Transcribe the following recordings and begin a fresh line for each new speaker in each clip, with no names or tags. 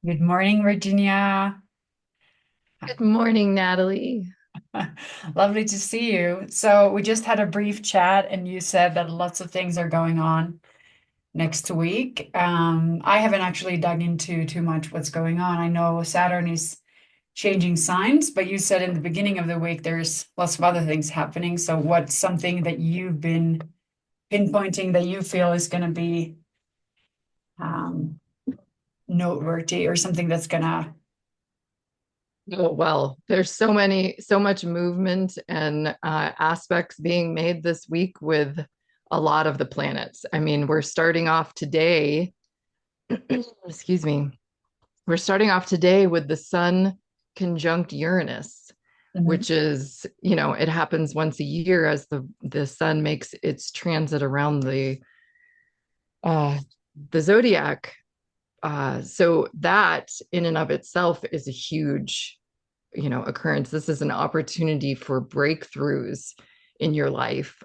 Good morning, Virginia.
Good morning, Natalie.
Lovely to see you. So, we just had a brief chat, and you said that lots of things are going on next week. I haven't actually dug into too much what's going on. I know Saturn is changing signs, but you said in the beginning of the week there's lots of other things happening. So, what's something that you've been pinpointing that you feel is going to be um, noteworthy or something that's going to,
Oh, well, there's so much movement and aspects being made this week with a lot of the planets. I mean, we're starting off today, excuse me, we're starting off today with the Sun conjunct Uranus,
Mhm.
which is, it happens once a year as the Sun makes its transit around uh, the zodiac. So that in and of itself is a huge occurrence. This is an opportunity for breakthroughs in your life,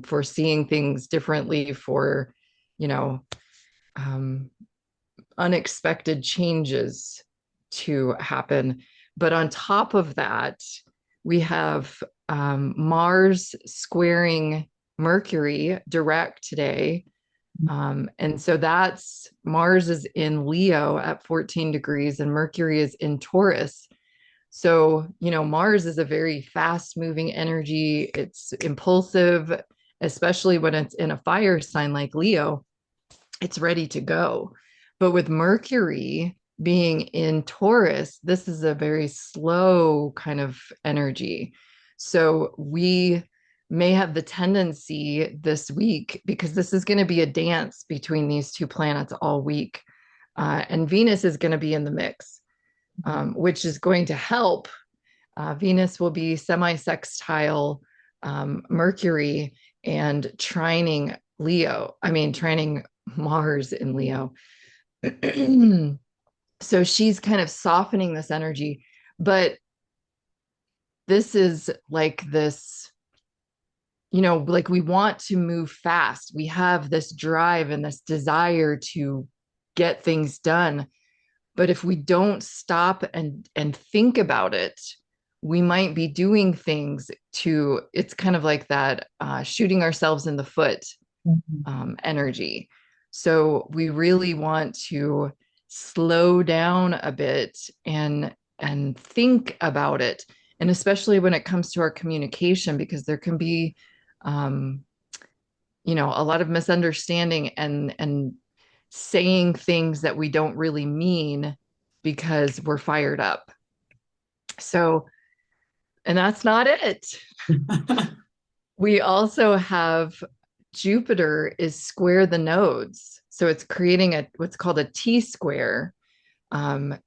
for seeing things differently, for you know um, unexpected changes to happen. But on top of that, we have Mars squaring Mercury direct today. And so that's Mars is in Leo at 14 degrees and Mercury is in Taurus. So, Mars is a very fast moving energy. It's impulsive, especially when it's in a fire sign like Leo, it's ready to go. But with Mercury being in Taurus, this is a very slow kind of energy. So we may have the tendency this week, because this is going to be a dance between these two planets all week. And Venus is going to be in the mix, which is going to help. Venus will be semi-sextile Mercury and trining Leo. I mean, trining Mars in Leo. So she's kind of softening this energy. But this is like this, like we want to move fast. We have this drive and this desire to get things done. But if we don't stop and think about it, we might be doing things to, it's kind of like that shooting ourselves in the foot
Mhm.
energy. So we really want to slow down a bit and think about it. And especially when it comes to our communication, because there can be um, a lot of misunderstanding and saying things that we don't really mean because we're fired up. So, and that's not it. We also have Jupiter is square the nodes. So it's creating what's called a T square um,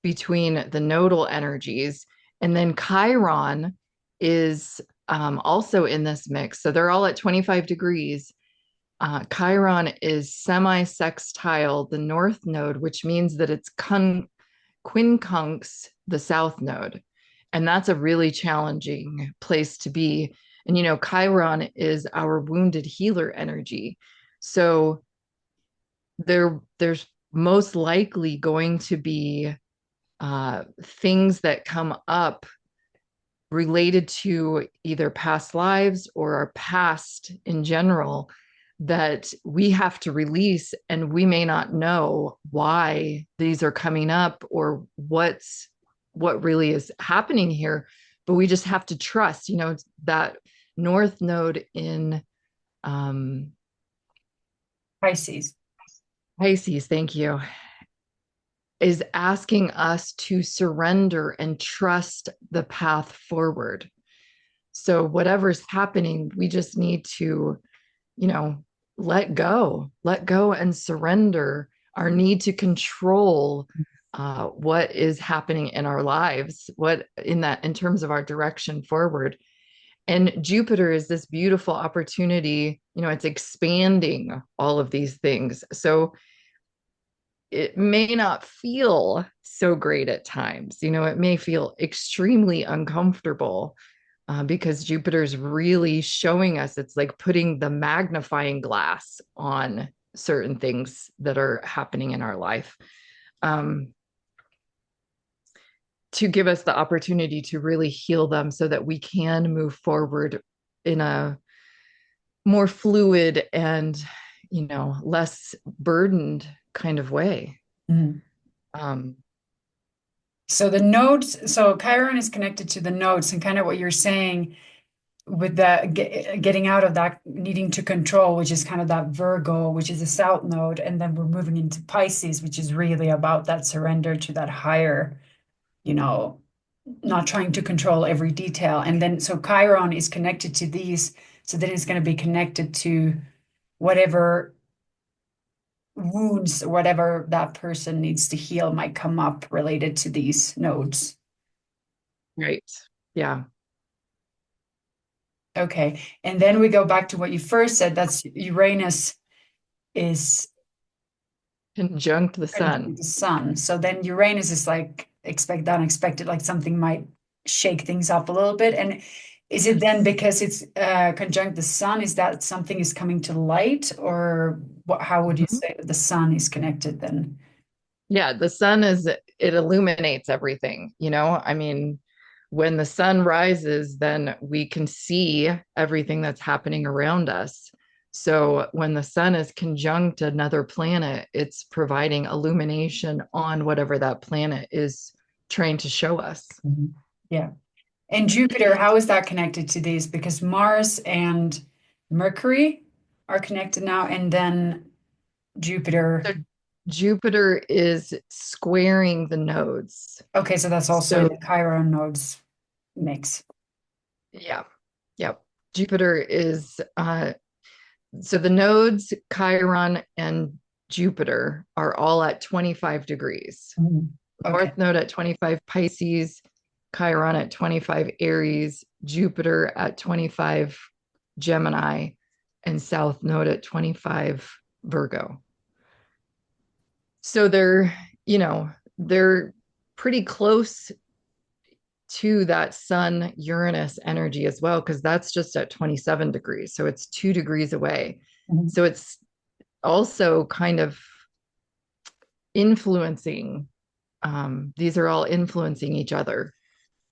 between the nodal energies. And then Chiron is also in this mix. So they're all at 25 degrees. Chiron is semi-sextile, the north node, which means that it's quincunx, the south node. And that's a really challenging place to be. And, Chiron is our wounded healer energy. So there's most likely going to be things that come up related to either past lives or our past in general that we have to release, and we may not know why these are coming up or what really is happening here, but we just have to trust, that north node in um
Pisces.
Pisces, thank you, is asking us to surrender and trust the path forward. So whatever's happening, we just need to, you know, let go and surrender our need to control what is happening in our lives, what in terms of our direction forward. And Jupiter is this beautiful opportunity, it's expanding all of these things. So it may not feel so great at times. It may feel extremely uncomfortable because Jupiter's really showing us, it's like putting the magnifying glass on certain things that are happening in our life. Um, to give us the opportunity to really heal them so that we can move forward in a more fluid and, less burdened kind of way.
Mhm.
Um,
So the nodes, so Chiron is connected to the nodes, and kind of what you're saying with that getting out of that needing to control, which is kind of that Virgo, which is the south node, and then we're moving into Pisces, which is really about that surrender to that higher, you know, not trying to control every detail. And then so Chiron is connected to these, so then it's going to be connected to whatever wounds, whatever that person needs to heal might come up related to these nodes.
right. Yeah.
Okay. And then we go back to what you first said. That's Uranus is
Conjunct the
conjunct
sun.
the sun. So then Uranus is like expect the unexpected, like something might shake things up a little bit. And is it then
Yes.
because it's conjunct the sun, is that something is coming to light, or what, how would you
Mhm.
say that the sun is connected then?
Yeah, the sun it illuminates everything, I mean, when the sun rises, then we can see everything that's happening around us. So when the sun is conjunct another planet, it's providing illumination on whatever that planet is trying to show us.
Mhm. Yeah. And Jupiter, how is that connected to these? Because Mars and Mercury are connected now, and then Jupiter.
So Jupiter is squaring the nodes.
Okay, so that's also in
So
the Chiron nodes mix.
yeah, yep. Jupiter is so the nodes, Chiron and Jupiter, are all at 25 degrees.
Mhm. Okay.
North node at 25 Pisces, Chiron at 25 Aries, Jupiter at 25 Gemini, and South node at 25 Virgo. So they're pretty close to that Sun Uranus energy as well, because that's just at 27 degrees. So it's 2 degrees away.
Mhm.
So it's also kind of influencing, these are all influencing each other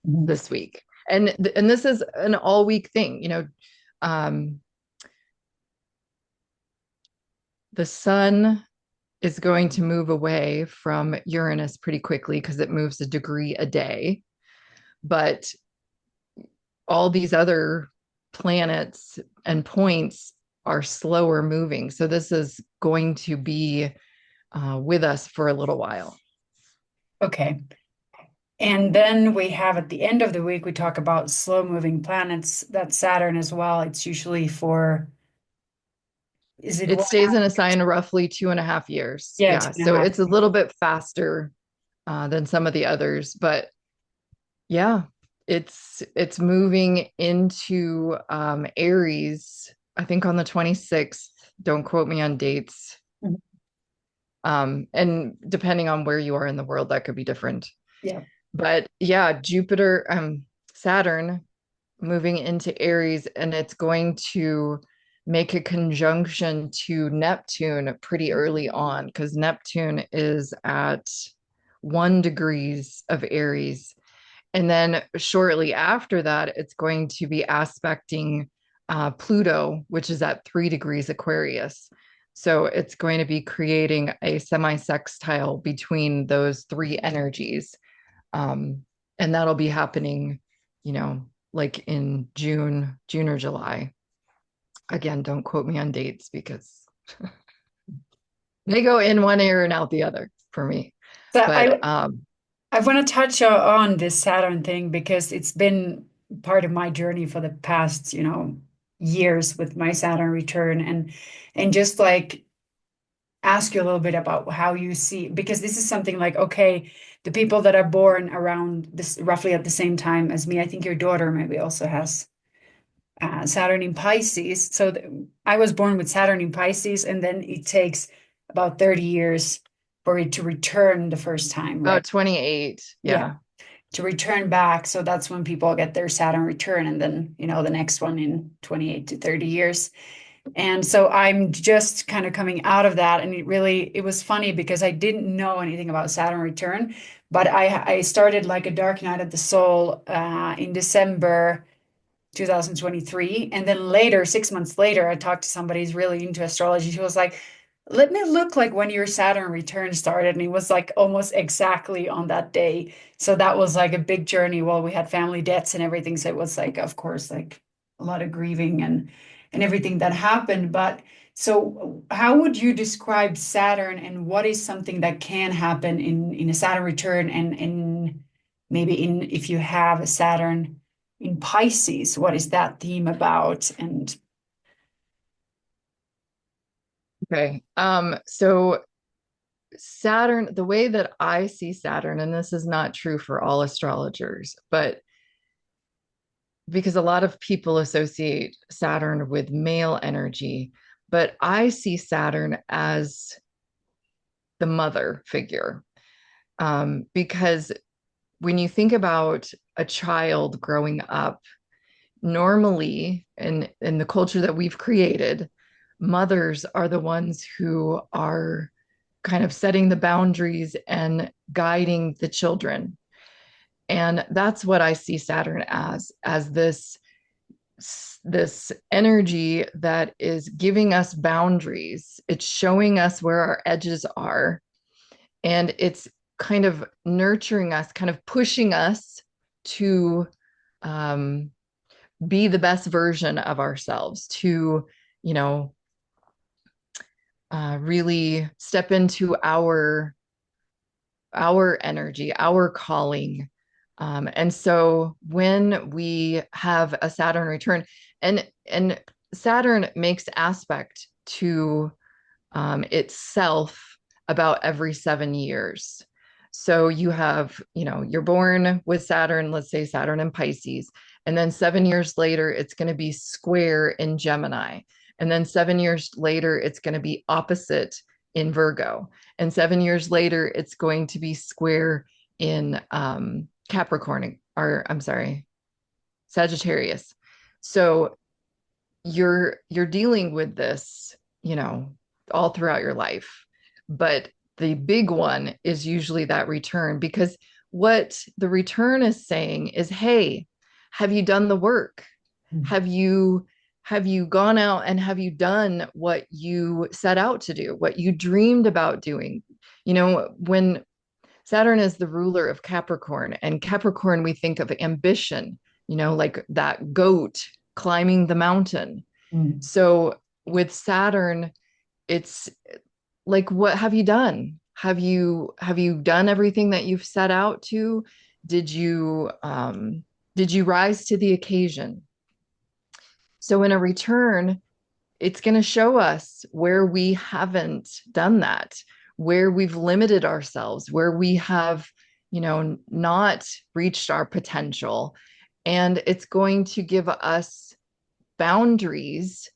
Mhm.
this week. And this is an all week thing, um, the sun is going to move away from Uranus pretty quickly because it moves a degree a day. But all these other planets and points are slower moving. So this is going to be with us for a little while.
Okay. And then we have at the end of the week, we talk about slow moving planets. That's Saturn as well. It's usually for, is it
It
one
stays
half?
in a sign roughly 2.5 years.
Yeah,
Yeah.
two and a
So
half.
it's a little bit faster than some of the others. But yeah, it's moving into Aries, I think on the 26th. Don't quote me on dates.
Mhm.
And depending on where you are in the world, that could be different.
Yeah.
But yeah, Jupiter, Saturn moving into Aries, and it's going to make a conjunction to Neptune pretty early on because Neptune is at 1 degrees of Aries. And then shortly after that, it's going to be aspecting Pluto, which is at 3 degrees Aquarius. So it's going to be creating a semi sextile between those three energies. Um, and that'll be happening, like in June or July. Again, don't quote me on dates because they go in one ear and out the other for me.
So
But
I want to touch on this Saturn thing because it's been part of my journey for the past, years with my Saturn return, and just like ask you a little bit about how you see, because this is something like, okay, the people that are born around this roughly at the same time as me, I think your daughter maybe also has Saturn in Pisces. So I was born with Saturn in Pisces, and then it takes about 30 years for it to return the first time, right?
about 28.
Yeah,
Yeah.
to return back. So that's when people get their Saturn return, and then, the next one in 28 to 30 years. And so I'm just kind of coming out of that. And it was funny because I didn't know anything about Saturn return, but I started like a Dark Night of the Soul in December 2023. And then later, 6 months later, I talked to somebody who's really into astrology. She was like, let me look like when your Saturn return started. And it was like almost exactly on that day. So that was like a big journey. Well, we had family debts and everything. So it was like, of course, like a lot of grieving and everything that happened. But so how would you describe Saturn and what is something that can happen in a Saturn return and maybe in if you have a Saturn in Pisces, what is that theme about? And
Okay. So Saturn, the way that I see Saturn, and this is not true for all astrologers, but because a lot of people associate Saturn with male energy, but I see Saturn as the mother figure. Because when you think about a child growing up, normally in the culture that we've created, mothers are the ones who are kind of setting the boundaries and guiding the children. And that's what I see Saturn as this energy that is giving us boundaries. It's showing us where our edges are, and it's kind of nurturing us, kind of pushing us to um, be the best version of ourselves, to, you know, really step into our energy, our calling. And so when we have a Saturn return, and Saturn makes aspect to itself about every 7 years. So you have, you're born with Saturn, let's say Saturn in Pisces, and then 7 years later, it's going to be square in Gemini. And then 7 years later, it's going to be opposite in Virgo. And 7 years later, it's going to be square in Capricorn, or I'm sorry, Sagittarius. So you're dealing with this, all throughout your life. But the big one is usually that return, because what the return is saying is, hey, have you done the work? Have you gone out and have you done what you set out to do, what you dreamed about doing? When Saturn is the ruler of Capricorn, and Capricorn, we think of ambition, like that goat climbing the mountain.
mm,
So with Saturn, it's like, what have you done? Have you done everything that you've set out to? Did you did you rise to the occasion? So in a return, it's going to show us where we haven't done that, where we've limited ourselves, where we have, not reached our potential. And it's going to give us boundaries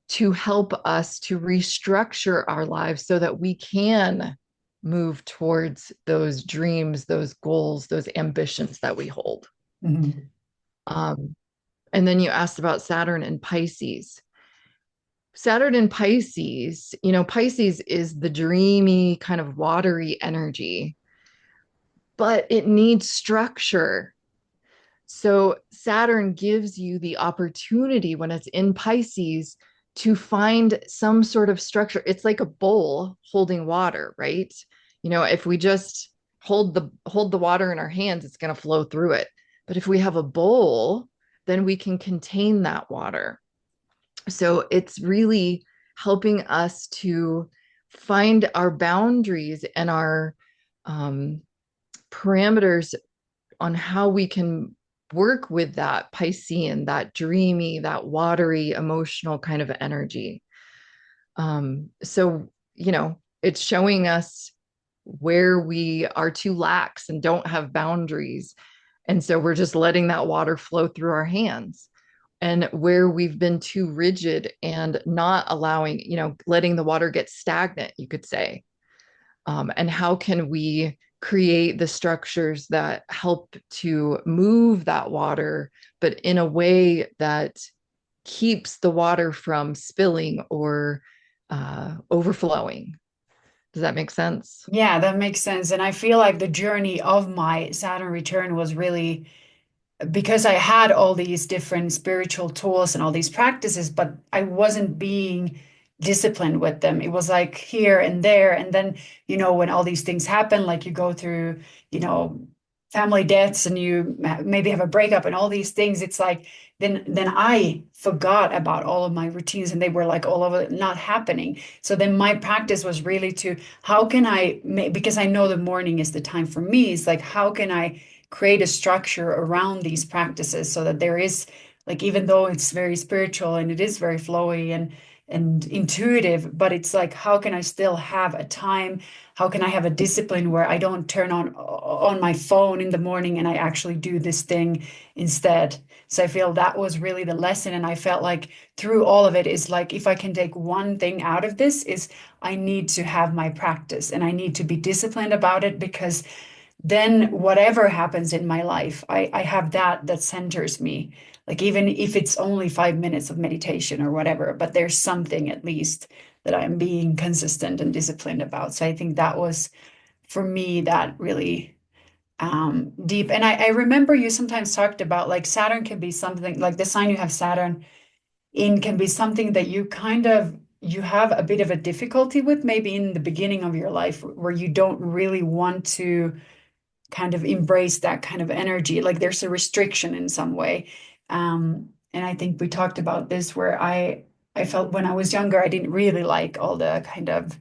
to help us to restructure our lives so that we can move towards those dreams, those goals, those ambitions that we hold.
mhm,
Um, and then you asked about Saturn and Pisces. Saturn in Pisces, Pisces is the dreamy, kind of watery energy, but it needs structure. So Saturn gives you the opportunity when it's in Pisces to find some sort of structure. It's like a bowl holding water, right? If we just hold the water in our hands, it's going to flow through it. But if we have a bowl, then we can contain that water. So it's really helping us to find our boundaries and our um, parameters on how we can work with that Piscean, that dreamy, that watery, emotional kind of energy. So, it's showing us where we are too lax and don't have boundaries. And so we're just letting that water flow through our hands. And where we've been too rigid and not allowing, letting the water get stagnant, you could say. And how can we create the structures that help to move that water, but in a way that keeps the water from spilling or overflowing. Does that make sense?
Yeah, that makes sense. And I feel like the journey of my Saturn return was really because I had all these different spiritual tools and all these practices, but I wasn't being disciplined with them. It was like here and there. And then, when all these things happen, like you go through, you know, family deaths and you maybe have a breakup and all these things, it's like then I forgot about all of my routines and they were like all over not happening. So then my practice was really to how can I make, because I know the morning is the time for me, it's like how can I create a structure around these practices so that there is like even though it's very spiritual and it is very flowy and intuitive, but it's like how can I still have a time, how can I have a discipline where I don't turn on my phone in the morning and I actually do this thing instead. So I feel that was really the lesson, and I felt like through all of it is like if I can take one thing out of this is I need to have my practice and I need to be disciplined about it, because then whatever happens in my life, I have that centers me. Like even if it's only 5 minutes of meditation or whatever, but there's something at least that I'm being consistent and disciplined about. So I think that was for me that really deep. And I remember you sometimes talked about like Saturn can be something like the sign you have Saturn in can be something that you kind of you have a bit of a difficulty with maybe in the beginning of your life where you don't really want to kind of embrace that kind of energy. Like there's a restriction in some way. And I think we talked about this where I felt when I was younger, I didn't really like all the kind of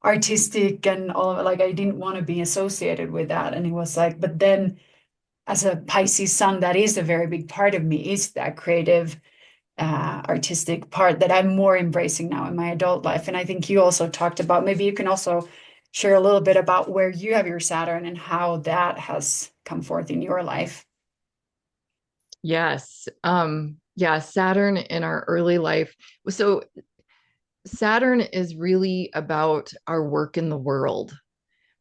artistic and all of it. Like I didn't want to be associated with that. And it was like, but then as a Pisces sun, that is a very big part of me, is that creative artistic part that I'm more embracing now in my adult life. And I think you also talked about maybe you can also share a little bit about where you have your Saturn and how that has come forth in your life.
Yes. Yeah, Saturn in our early life. So Saturn is really about our work in the world,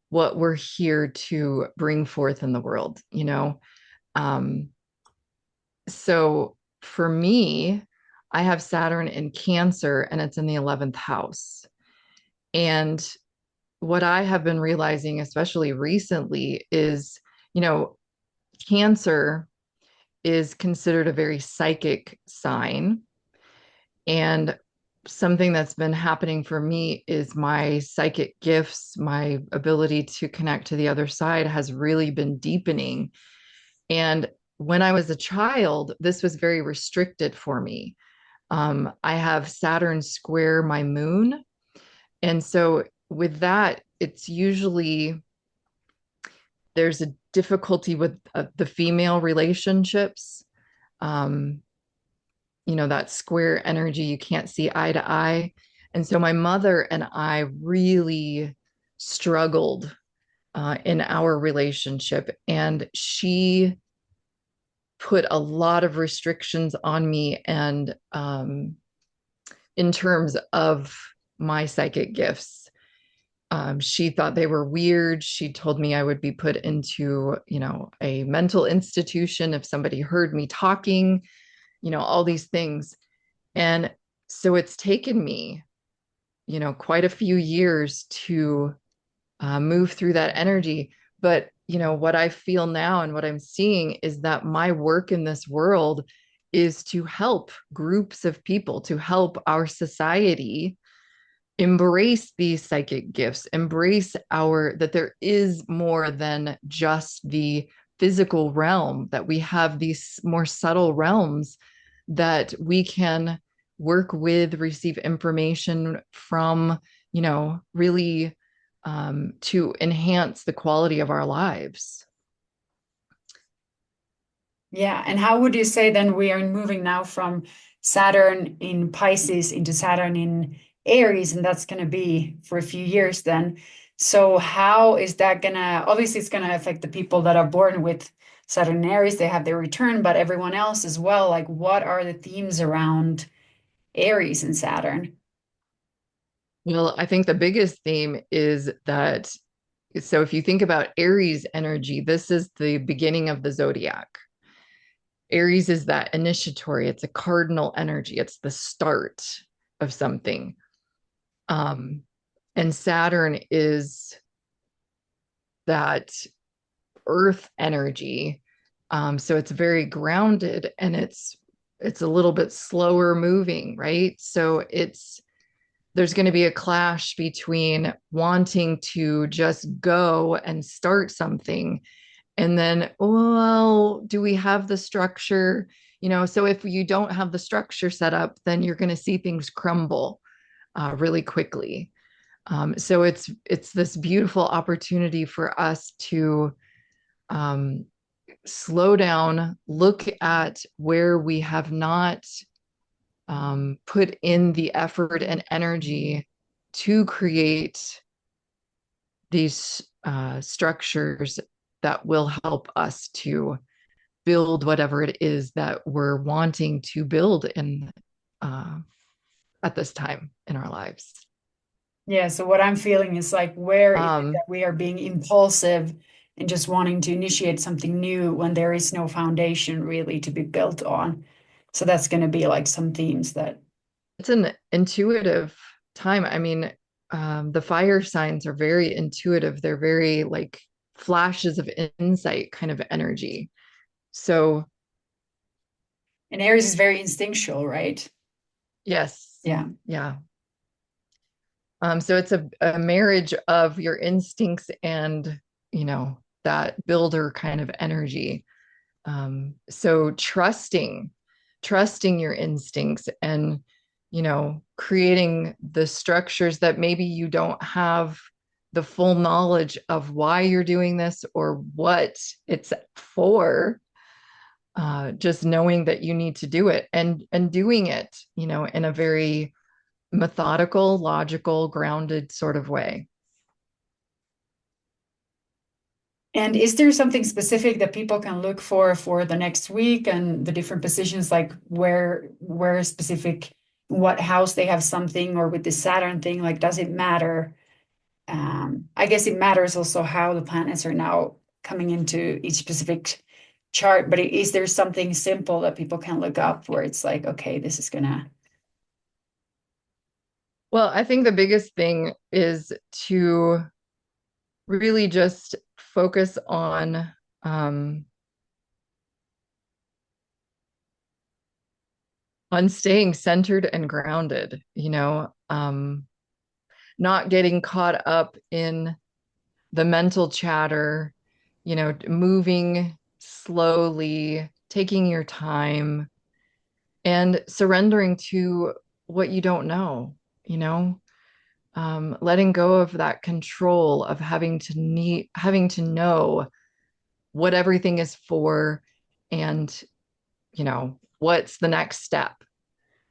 what we're here to bring forth in the world, you know. Um, so for me, I have Saturn in Cancer and it's in the 11th house. And what I have been realizing, especially recently, is, you know, Cancer is considered a very psychic sign. And something that's been happening for me is my psychic gifts, my ability to connect to the other side has really been deepening. And when I was a child, this was very restricted for me. I have Saturn square my moon. And so with that, it's usually there's a difficulty with the female relationships. Um, that square energy, you can't see eye to eye. And so my mother and I really struggled in our relationship. And she put a lot of restrictions on me and in terms of my psychic gifts. She thought they were weird. She told me I would be put into, a mental institution if somebody heard me talking, all these things. And so it's taken me, quite a few years to move through that energy. But, what I feel now and what I'm seeing is that my work in this world is to help groups of people, to help our society embrace these psychic gifts, embrace that there is more than just the physical realm, that we have these more subtle realms that we can work with, receive information from, really to enhance the quality of our lives.
Yeah. And how would you say then we are moving now from Saturn in Pisces into Saturn in Aries, and that's going to be for a few years then. So how is that going to, obviously it's going to affect the people that are born with Saturn in Aries, they have their return, but everyone else as well. Like what are the themes around Aries and Saturn?
Well, I think the biggest theme is that, so if you think about Aries energy, this is the beginning of the zodiac. Aries is that initiatory, it's a cardinal energy, it's the start of something. Um, and Saturn is that earth energy. So it's very grounded and it's a little bit slower moving, right? So it's there's going to be a clash between wanting to just go and start something and then, well, do we have the structure? So if you don't have the structure set up, then you're going to see things crumble really quickly. So it's this beautiful opportunity for us to um, slow down, look at where we have not put in the effort and energy to create these structures that will help us to build whatever it is that we're wanting to build in uh, at this time in our lives.
Yeah, so what I'm feeling is like, where is it
Um,
that we are being impulsive and just wanting to initiate something new when there is no foundation really to be built on? So that's going to be like some themes that,
it's an intuitive time. I mean, the fire signs are very intuitive. They're very like flashes of insight kind of energy. So,
and Aries is very instinctual, right?
yes,
Yeah.
yeah. So it's a marriage of your instincts and, that builder kind of energy. So trusting your instincts and, creating the structures that maybe you don't have the full knowledge of why you're doing this or what it's for. Just knowing that you need to do it and doing it, in a very methodical, logical, grounded sort of way.
And is there something specific that people can look for the next week and the different positions, like where specific, what house they have something, or with the Saturn thing, like does it matter? I guess it matters also how the planets are now coming into each specific chart, but is there something simple that people can look up where it's like, okay, this is gonna,
Well, I think the biggest thing is to really just focus um, on staying centered and grounded, not getting caught up in the mental chatter, moving slowly, taking your time, and surrendering to what you don't know, letting go of that control of having to know what everything is for and, what's the next step.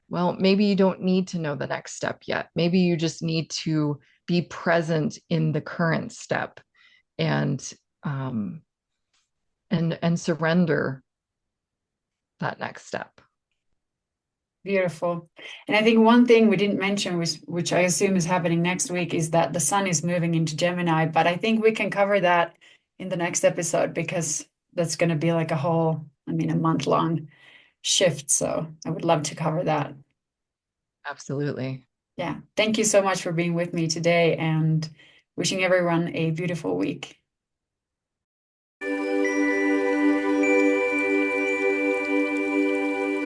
Well, maybe you don't need to know the next step yet. Maybe you just need to be present in the current step and um, and surrender that next step.
beautiful. And I think one thing we didn't mention, which I assume is happening next week, is that the sun is moving into Gemini. But I think we can cover that in the next episode because that's going to be like a whole, I mean, a month long shift. So I would love to cover that.
Absolutely.
Yeah. Thank you so much for being with me today and wishing everyone a beautiful week.